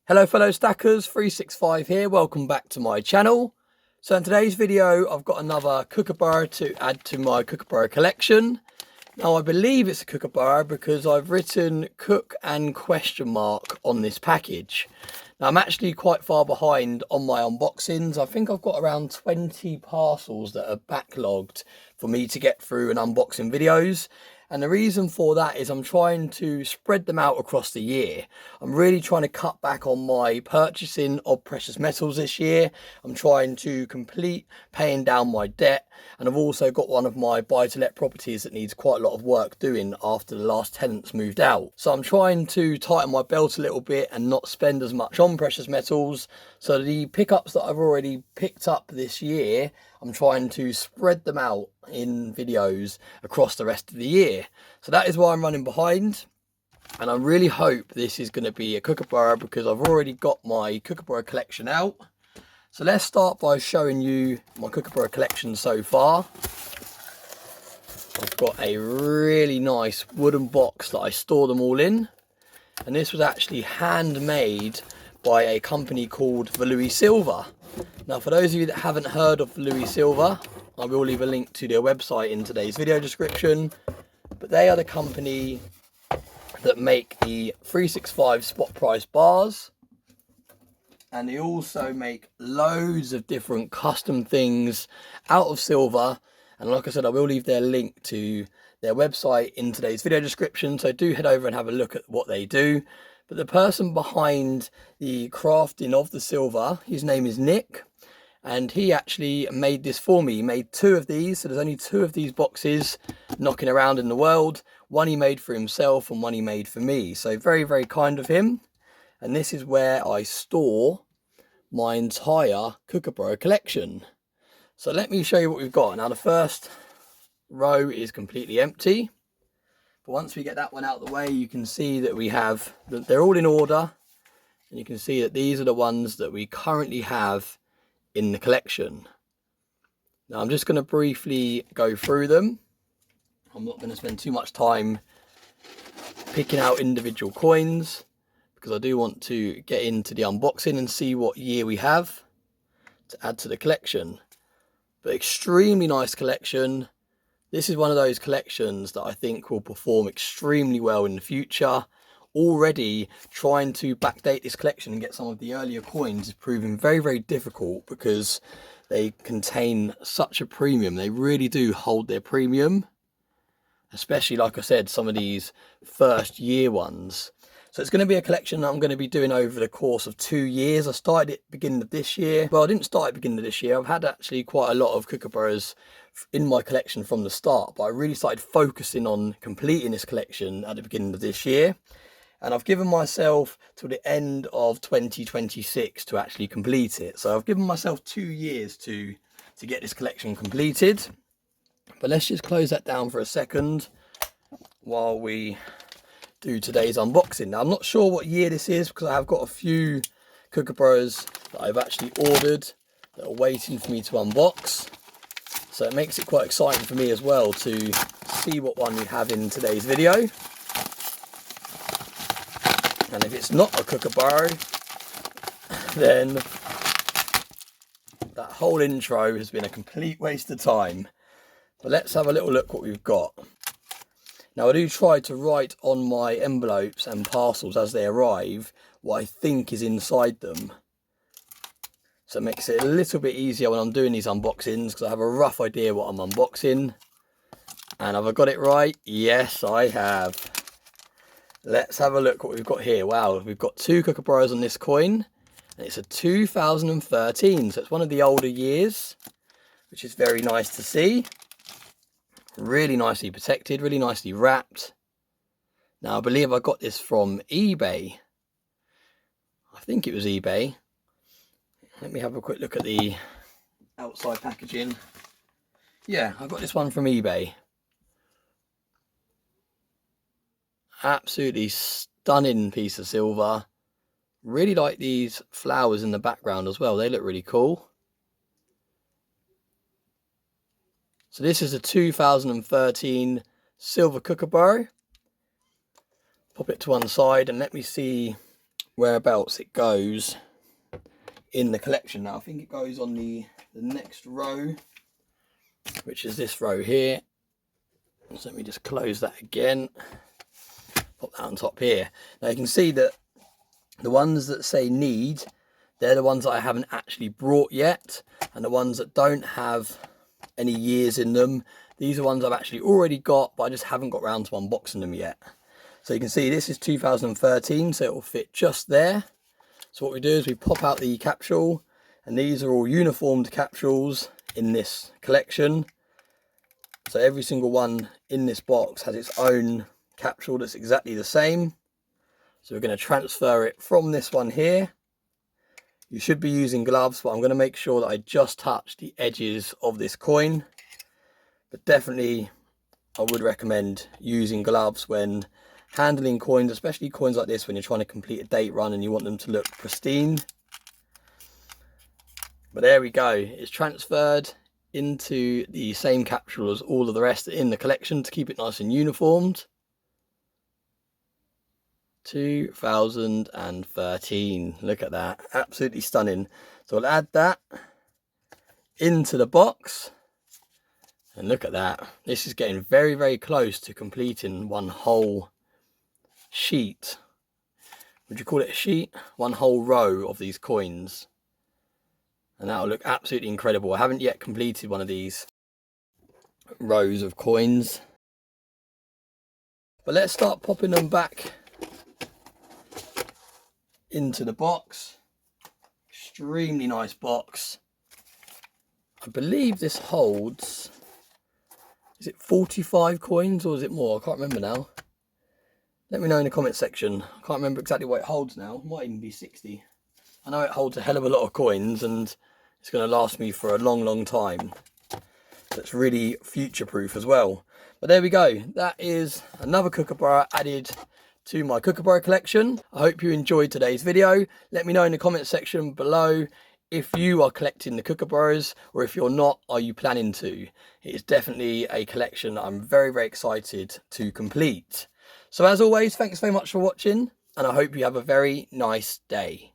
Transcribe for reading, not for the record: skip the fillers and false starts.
Hello fellow stackers, 365 here, welcome back to my channel. So in today's video I've got another kookaburra to add to my kookaburra collection. Now I believe it's a kookaburra because I've written cook and question mark on this package. Now I'm actually quite far behind on my unboxings. I think I've got around 20 parcels that are backlogged for me to get through and unboxing videos. And the reason for that is I'm trying to spread them out across the year. I'm really trying to cut back on my purchasing of precious metals this year. I'm trying to complete paying down my debt. And I've also got one of my buy-to-let properties that needs quite a lot of work doing after the last tenants moved out. So I'm trying to tighten my belt a little bit and not spend as much on precious metals. So the pickups that I've already picked up this year, I'm trying to spread them out in videos across the rest of the year. So that is why I'm running behind. And I really hope this is going to be a kookaburra because I've already got my kookaburra collection out. So let's start by showing you my kookaburra collection so far. I've got a really nice wooden box that I store them all in. And this was actually handmade by a company called Louis Silver. Now for those of you that haven't heard of Louis Silver, I will leave a link to their website in today's video description. But they are the company that make the 365 spot price bars. And they also make loads of different custom things out of silver. And like I said, I will leave their link to their website in today's video description. So do head over and have a look at what they do. But the person behind the crafting of the silver, his name is Nick. And he actually made this for me. He made 2 of these. So there's only 2 of these boxes knocking around in the world. One he made for himself and one he made for me. So very, very kind of him. And this is where I store my entire kookaburra collection. So let me show you what we've got. Now the first row is completely empty. But once we get that one out of the way, you can see that we have, that they're all in order. And you can see that these are the ones that we currently have in the collection. Now I'm just going to briefly go through them. I'm not going to spend too much time picking out individual coins, because I do want to get into the unboxing and see what year we have to add to the collection. But extremely nice collection. This is one of those collections that I think will perform extremely well in the future. Already trying to backdate this collection and get some of the earlier coins is proving very, very difficult because they contain such a premium. They really do hold their premium, especially, like I said, some of these first year ones. So it's going to be a collection that I'm going to be doing over the course of 2 years. I started it beginning of this year. Well, I didn't start at the beginning of this year. I've had actually quite a lot of kookaburras in my collection from the start, but I really started focusing on completing this collection at the beginning of this year. And I've given myself till the end of 2026 to actually complete it. So I've given myself 2 years to get this collection completed. But let's just close that down for a second while we do today's unboxing. Now I'm not sure what year this is because I have got a few kookaburras that I've actually ordered that are waiting for me to unbox. So it makes it quite exciting for me as well to see what one we have in today's video. And if it's not a kookaburra, then that whole intro has been a complete waste of time. But let's have a little look what we've got. Now I do try to write on my envelopes and parcels as they arrive what I think is inside them. So it makes it a little bit easier when I'm doing these unboxings because I have a rough idea what I'm unboxing. And have I got it right? Yes, I have. Let's have a look what we've got here. Wow, we've got 2 kookaburras on this coin. And it's a 2013, so it's one of the older years, which is very nice to see. Really nicely protected, really nicely wrapped. Now I believe I got this from eBay. I think it was eBay. Let me have a quick look at the outside packaging. Yeah, I got this one from eBay. Absolutely stunning piece of silver. Really like these flowers in the background as well. They look really cool. So this is a 2013 silver kookaburra. pop it to one side and let me see whereabouts it goes in the collection. Now I think it goes on the next row, which is this row here. So let me just close that again, pop that on top here. Now you can see that the ones that say need, they're the ones that I haven't actually brought yet, and the ones that don't have any years in them, these are ones I've actually already got, but I just haven't got around to unboxing them yet. So you can see this is 2013, so it will fit just there. So what we do is we pop out the capsule, and these are all uniformed capsules in this collection. So every single one in this box has its own capsule that's exactly the same. So we're going to transfer it from this one here. You should be using gloves, but I'm going to make sure that I just touch the edges of this coin. But definitely I would recommend using gloves when handling coins, especially coins like this when you're trying to complete a date run and you want them to look pristine. But there we go, it's transferred into the same capsule as all of the rest in the collection to keep it nice and uniformed. 2013, look at that, absolutely stunning. So I'll add that into the box, and look at that, this is getting very, very close to completing one whole sheet. Would you call it a sheet? One whole row of these coins, and that'll look absolutely incredible. I haven't yet completed one of these rows of coins, but let's start popping them back into the box. Extremely nice box. I believe this holds, is it 45 coins or is it more? I can't remember now. Let me know in the comment section. I can't remember exactly what it holds now. It might even be 60. I know it holds a hell of a lot of coins and it's going to last me for a long, long time. So it's really future proof as well. But there we go. That is another kookaburra added to my kookaburra collection. I hope you enjoyed today's video. Let me know in the comment section below if you are collecting the kookaburras, or if you're not, are you planning to? It is definitely a collection that I'm very, very excited to complete. So as always, thanks very much for watching, and I hope you have a very nice day.